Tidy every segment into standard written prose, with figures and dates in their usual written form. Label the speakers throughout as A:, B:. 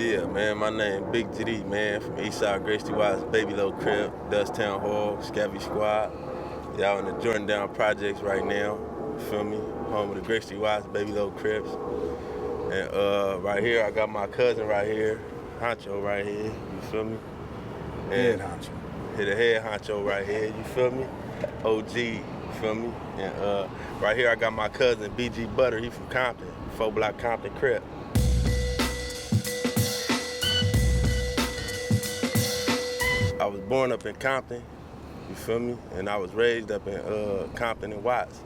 A: Yeah, man, my name Big Gee Dee, man, from Eastside Grape Street Watts Baby Low Crip, Dusttown Hall, Scabby Squad. Y'all in the Jordan Down Projects right now, you feel me? Home of the Grape Street Watts Baby Low Crips. And right here, I got my cousin right here, Hauncho right here, you feel me?
B: Head honcho.
A: Hit a head honcho right here, you feel me? OG, you feel me? And right here, I got my cousin BG Butter, he from Compton, 4-block Compton Crip. I was born up in Compton, you feel me? And I was raised up in Compton and Watts,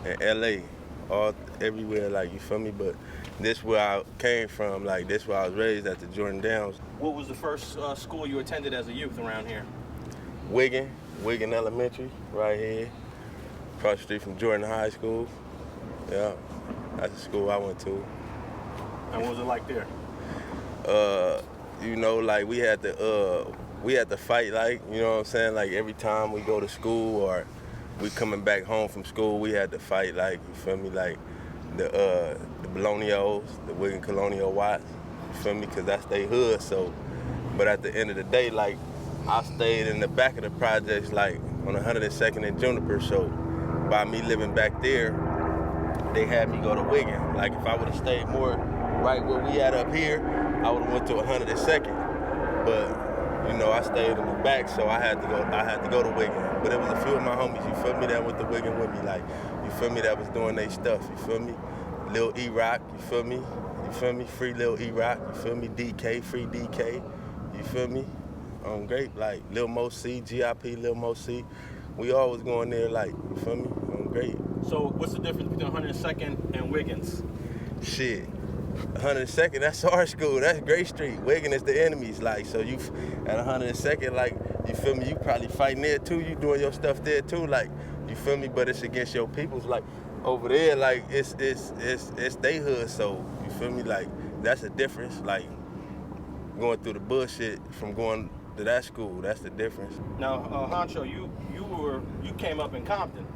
A: in LA, everywhere, like, you feel me? But this where I came from, like, this where I was raised at the Jordan Downs.
C: What was the first school you attended as a youth around here?
A: Wigan Elementary, right here, across the street from Jordan High School. Yeah, that's the school I went to.
C: And what was it like there?
A: You know, like we had to fight, like, you know what I'm saying? Like every time we go to school or we coming back home from school, we had to fight, like, you feel me? Like the Bolognios, the Wigan Colonial Watts, you feel me? Cause that's they hood, so. But at the end of the day, like, I stayed in the back of the projects, like on 102nd and Juniper, so by me living back there, they had me go to Wigan. Like if I would've stayed more right where we at up here, I would've went to 102nd. But you know, I stayed in the back, so I had to go to Wigan. But it was a few of my homies, you feel me, that went to Wigan with me, like, you feel me, that was doing their stuff, you feel me? Lil E-Rock, you feel me? You feel me? Free Lil E-Rock, you feel me? DK, free DK, you feel me? On Grape, like Lil Mo C, GIP, Lil Mo C. We always going there, like, you feel me? On Grape.
C: So what's the difference between 102nd and Wiggins?
A: Shit. 102nd, that's our school, that's Grape Street. Wigan is the enemies, like, so you at 102nd, like, you feel me, you probably fighting there too, you doing your stuff there too, like, you feel me, but it's against your peoples, like, over there, like, it's they hood, so, you feel me, like, that's the difference, like, going through the bullshit from going to that school, that's the difference.
C: Now, Hauncho, you came up in Compton.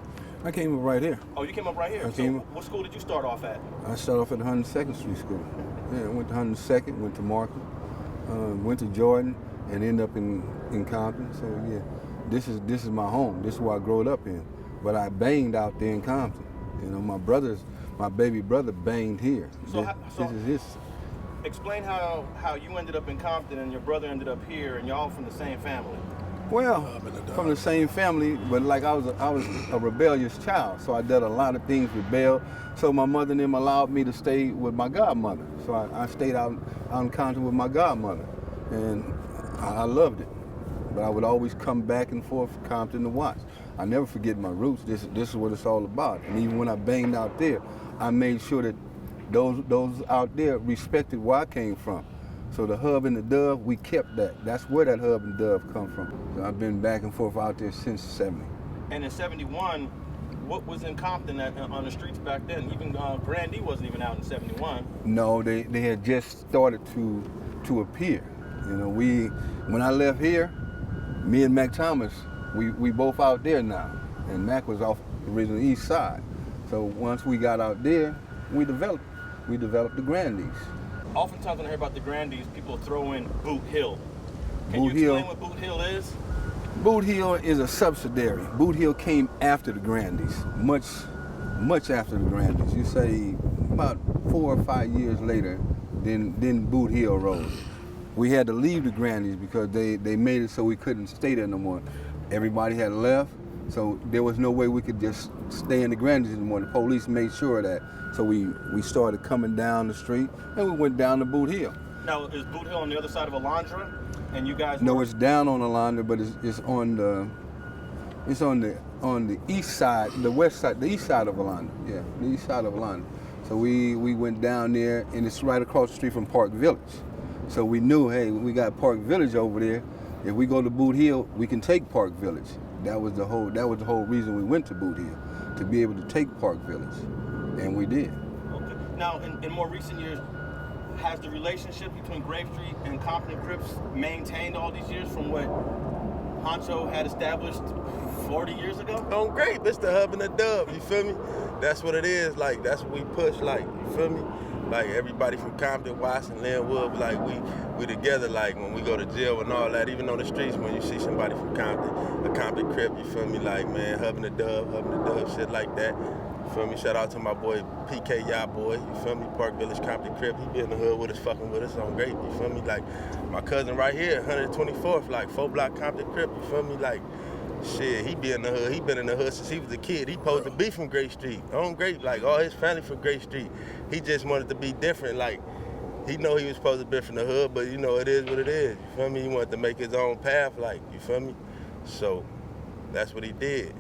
B: I came up right here.
C: Oh, you came up right here? What school did you start off at?
B: I started off at 102nd Street School. Yeah, I went to 102nd, went to Markham, went to Jordan, and ended up in Compton. So yeah, this is my home. This is where I grew up in. But I banged out there in Compton. You know, my baby brother banged here. This is his.
C: Explain how you ended up in Compton and your brother ended up here, and y'all from the same family.
B: Well, from the same family, but like I was a rebellious child, so I did a lot of things, rebel. So my mother and them allowed me to stay with my godmother. So I stayed out in Compton with my godmother, and I loved it. But I would always come back and forth from Compton to Watts. I never forget my roots. This is what it's all about. And even when I banged out there, I made sure that those out there respected where I came from. So the hub and the dove, we kept that. That's where that hub and dove come from. So I've been back and forth out there since 70.
C: And in 71, what was in Compton on the streets back then? Even Grandee wasn't even out in 71.
B: No, they had just started to appear. You know, when I left here, me and Mack Thomas, we both out there now. And Mack was off the original east side. So once we got out there, we developed the Grannies.
C: Oftentimes when I hear about the Grandees, people throw in Boot Hill. Can you explain what Boot Hill is?
B: Boot Hill is a subsidiary. Boot Hill came after the Grandees, much after the Grandees. You say about 4 or 5 years later, then Boot Hill rose. We had to leave the Grandees because they made it so we couldn't stay there no more. Everybody had left, so there was no way we could just stay in the Grandees anymore. The police made sure of that. So we started coming down the street, and we went down to Boot Hill.
C: Now, is Boot Hill on the other side of Alondra? And you guys?
B: No, it's down on Alondra, but it's on the east side, the west side, the east side of Alondra. Yeah, the east side of Alondra. So we went down there, and it's right across the street from Park Village. So we knew, hey, we got Park Village over there. If we go to Boot Hill, we can take Park Village. That was the whole reason we went to Boot Hill, to be able to take Park Village. And we did.
C: Okay. Now, in more recent years, has the relationship between Grape Street and Compton Crips maintained all these years from what Hauncho had established 40 years ago?
A: On Grape, it's the hub and the dove, you feel me? That's what it is, like, that's what we push, like, you feel me? Like everybody from Compton, Watts, and Linwood, like we together. Like when we go to jail and all that, even on the streets, when you see somebody from Compton, a Compton Crip, you feel me? Like man, hubbing the dub, shit like that. You feel me? Shout out to my boy pt.1 boy. You feel me? Park Village Compton Crip. He be in the hood with us, fucking with us on Grape. You feel me? Like my cousin right here, 124th, like 4-block Compton Crip. You feel me? Like. Shit, he be in the hood. He been in the hood since he was a kid. He supposed to be from Grape Street, on Grape, like all his family from Grape Street. He just wanted to be different. Like he know he was supposed to be from the hood, but you know it is what it is. You feel me? He wanted to make his own path, like you feel me? So that's what he did.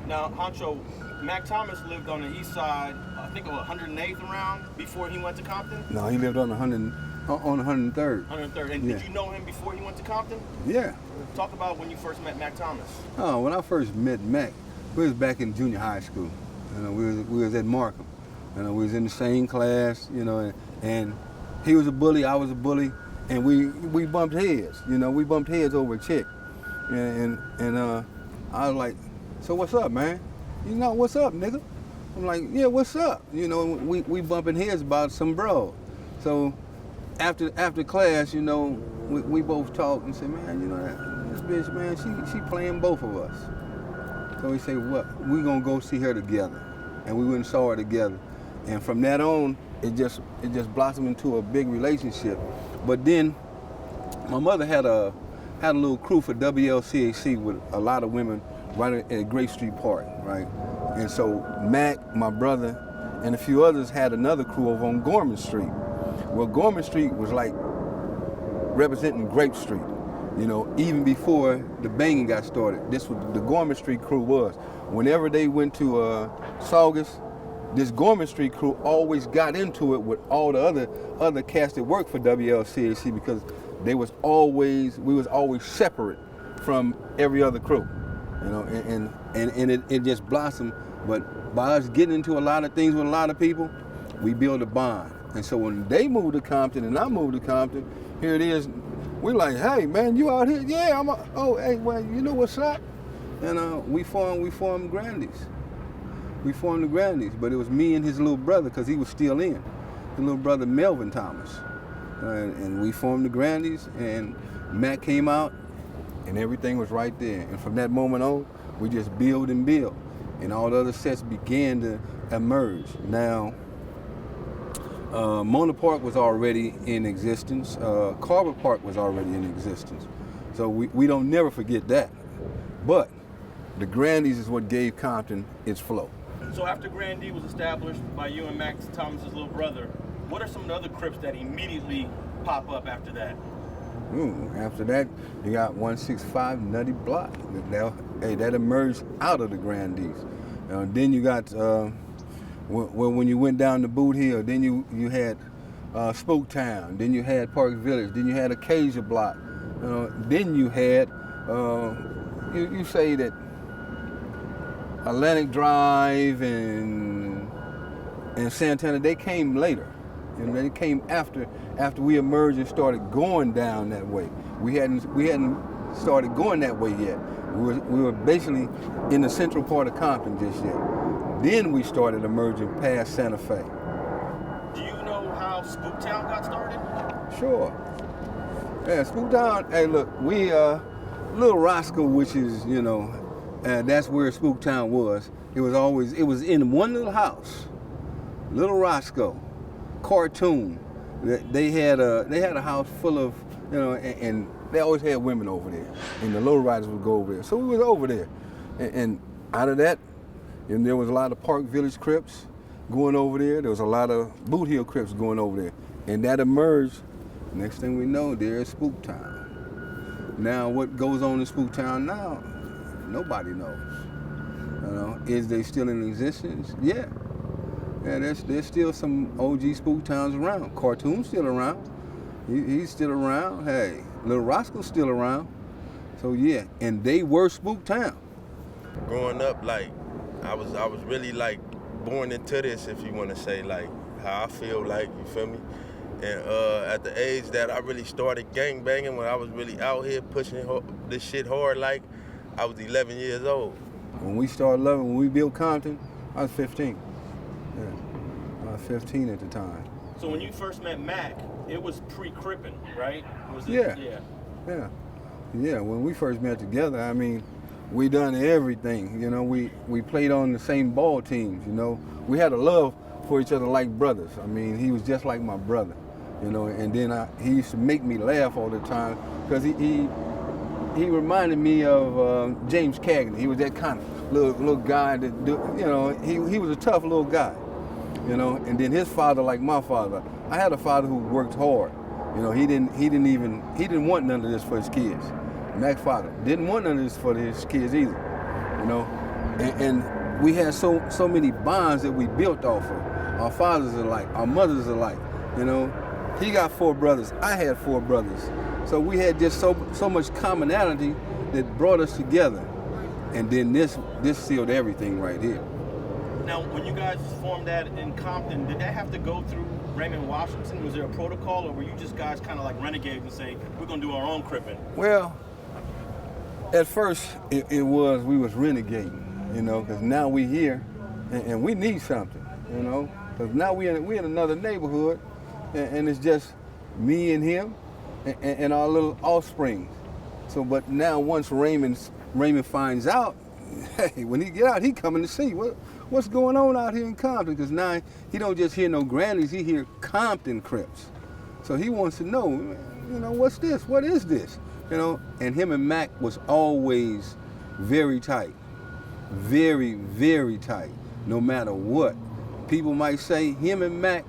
C: Now, Hauncho, Mack Thomas lived on the east side, I think of 108th around before he went to Compton.
B: No, he lived on 103rd.
C: 103rd. And
B: Yeah.
C: did you know him before he went to Compton?
B: Yeah.
C: Talk about when you first met Mack Thomas.
B: Oh, when I first met Mac, we was back in junior high school. You know, we was at Markham. You know, we was in the same class. You know, and he was a bully, I was a bully, and we bumped heads. You know, we bumped heads over a chick, and I was like, so what's up, man? You know, what's up, nigga? I'm like, yeah, what's up? You know, we bumping heads about some bro. So after class, you know, we both talked and said, man, you know, this bitch, man, she playing both of us. So we say, what? We gonna go see her together, and we went and saw her together, and from that on, it just blossomed into a big relationship. But then, my mother had a little crew for WLCAC with a lot of women right at Grape Street Park, right? And so Mac, my brother, and a few others had another crew over on Gorman Street. Well, Gorman Street was like representing Grape Street. You know, even before the banging got started, this was the Gorman Street crew was. Whenever they went to Saugus, this Gorman Street crew always got into it with all the other cats that worked for WLCAC because we was always separate from every other crew. You know, and it just blossomed. But by us getting into a lot of things with a lot of people, we built a bond. And so when they moved to Compton and I moved to Compton, here it is. We're like, hey man, you out here? Yeah, oh hey, well, you know what's up? And we formed Grannies. We formed the Grannies, but it was me and his little brother because he was still in. His little brother Melvin Thomas, and we formed the Grannies. And Matt came out, and everything was right there. And from that moment on, we just build and build, and all the other sets began to emerge. Now. Mona Park was already in existence. Carver Park was already in existence. So we don't never forget that. But the Grannies is what gave Compton its flow.
C: So after Grandee was established by you and Mack Thomas's little brother, what are some of the other Crips that immediately pop up after that?
B: After that, you got 165 Nutty Block. That emerged out of the Grandees. Then you got when you went down to Boot Hill, then you had Spooktown, then you had Park Village, then you had Acacia Block, then you had you say that Atlantic Drive and Santana, they came later, and they came after we emerged and started going down that way. We hadn't started going that way yet. We were basically in the central part of Compton just yet. Then we started emerging past Santa Fe.
C: Do you know how Spooktown got started?
B: Sure. Yeah, Spooktown, hey look, we, Little Roscoe, which is, that's where Spooktown was. It was in one little house. Little Roscoe, cartoon. They had a house full of, and they always had women over there. And the low riders would go over there. So we was over there. And out of that, and there was a lot of Park Village Crips going over there. There was a lot of Boot Hill Crips going over there. And that emerged. Next thing we know, there's Spooktown. Now, what goes on in Spooktown now, nobody knows. Is they still in existence? Yeah. Yeah, there's still some OG Spooktowns around. Cartoon's still around. He's still around. Hey, Little Roscoe's still around. So yeah, and they were Spooktown.
A: Growing up, like, I was really like born into this, if you want to say, like how I feel, like, you feel me? And at the age that I really started gang banging, when I was really out here pushing this shit hard, like I was 11 years old.
B: When we built Compton, I was 15. Yeah, I was 15 at the time.
C: So when you first met Mack, it was pre-cripping, right? Was it?
B: Yeah. When we first met together, I mean, we done everything. You know, we played on the same ball teams. You know, we had a love for each other like brothers. I mean, he was just like my brother. You know, and then he used to make me laugh all the time because he reminded me of James Cagney. He was that kind of little guy that he was a tough little guy. You know, and then his father, like my father, I had a father who worked hard. You know, he didn't want none of this for his kids. Mack's father didn't want none of this for his kids either. You know, and we had so many bonds that we built off of. Our fathers alike, our mothers alike. You know, he got 4 brothers. I had 4 brothers. So we had just so much commonality that brought us together. And then this sealed everything right here.
C: Now, when you guys formed that in Compton, did that have to go through Raymond Washington? Was there a protocol, or were you just guys kind of like renegades and say, we're going to do our own cripping?
B: Well, at first, we was renegading, you know, because now we here, and we need something, you know, because now we in another neighborhood, and it's just me and him and our little offspring. So, but now once Raymond finds out, hey, when he get out, he coming to see what's going on out here in Compton, because now he don't just hear no Grannies, he hear Compton Crips. So he wants to know, you know, what's this? What is this? You know, and him and Mack was always very tight. Very, very tight, no matter what. People might say him and Mack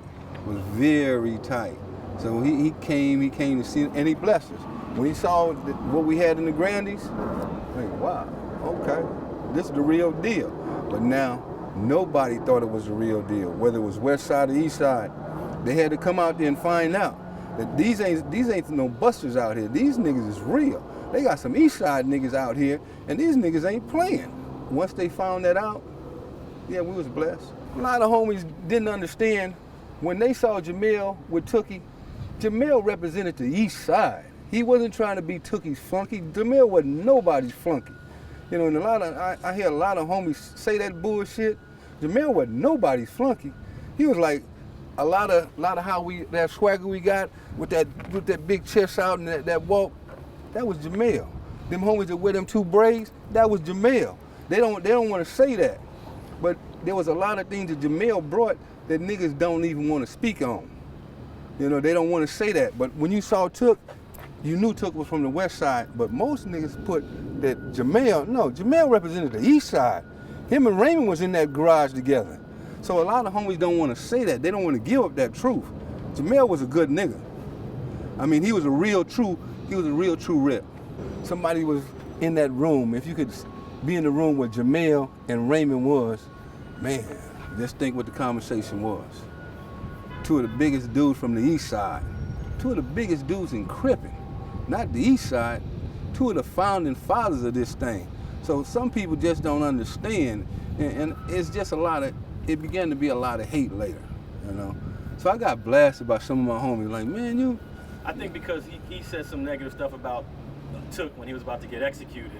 B: was very tight. So he came to see, and he blessed us. When he saw what we had in the Grandies, like, wow, okay, this is the real deal. But now, nobody thought it was the real deal, whether it was west side or east side. They had to come out there and find out that these ain't no busters out here. These niggas is real. They got some east side niggas out here, and these niggas ain't playing. Once they found that out, yeah, we was blessed. A lot of homies didn't understand when they saw Jamil with Tookie. Jamil represented the east side. He wasn't trying to be Tookie's flunky. Jamil wasn't nobody's flunky. You know, and I hear a lot of homies say that bullshit. Jamil wasn't nobody's flunky. He was like a lot of how that swagger we got with that big chest out and that walk. That was Jamil. Them homies that wear them 2 braids, that was Jamil. They don't want to say that, but there was a lot of things that Jamil brought that niggas don't even want to speak on. You know, they don't want to say that. But when you saw Took, you knew Took was from the west side. But most niggas put that Jamil represented the east side. Him and Raymond was in that garage together. So a lot of homies don't want to say that. They don't want to give up that truth. Jamil was a good nigga. I mean, he was a real true rip. Somebody was in that room. If you could be in the room where Jamil and Raymond was, man, just think what the conversation was. 2 of the biggest dudes from the east side. 2 of the biggest dudes in Crippin'. Not the east side. 2 of the founding fathers of this thing. So some people just don't understand. And it's just it began to be a lot of hate later, you know. So I got blasted by some of my homies, like, man, you.
C: I think because he said some negative stuff about Took when he was about to get executed.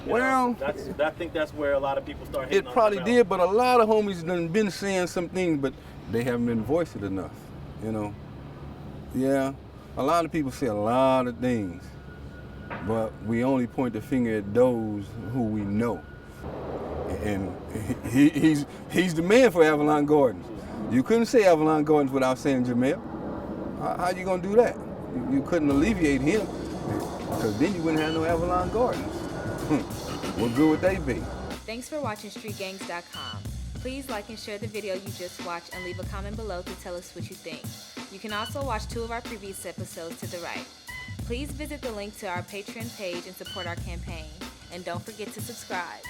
B: Well,
C: I think that's where a lot of people start hating on
B: it probably
C: Jamil.
B: did, but a lot of homies done been saying some things, but they haven't been voiced it enough, you know. Yeah, a lot of people say a lot of things, but we only point the finger at those who we know. And he's the man for Avalon Gardens. You couldn't say Avalon Gardens without saying Jamil. How you gonna do that? You couldn't alleviate him, because then you wouldn't have no Avalon Gardens. What good would they be?
D: Thanks for watching StreetGangs.com. Please like and share the video you just watched and leave a comment below to tell us what you think. You can also watch 2 of our previous episodes to the right. Please visit the link to our Patreon page and support our campaign. And don't forget to subscribe.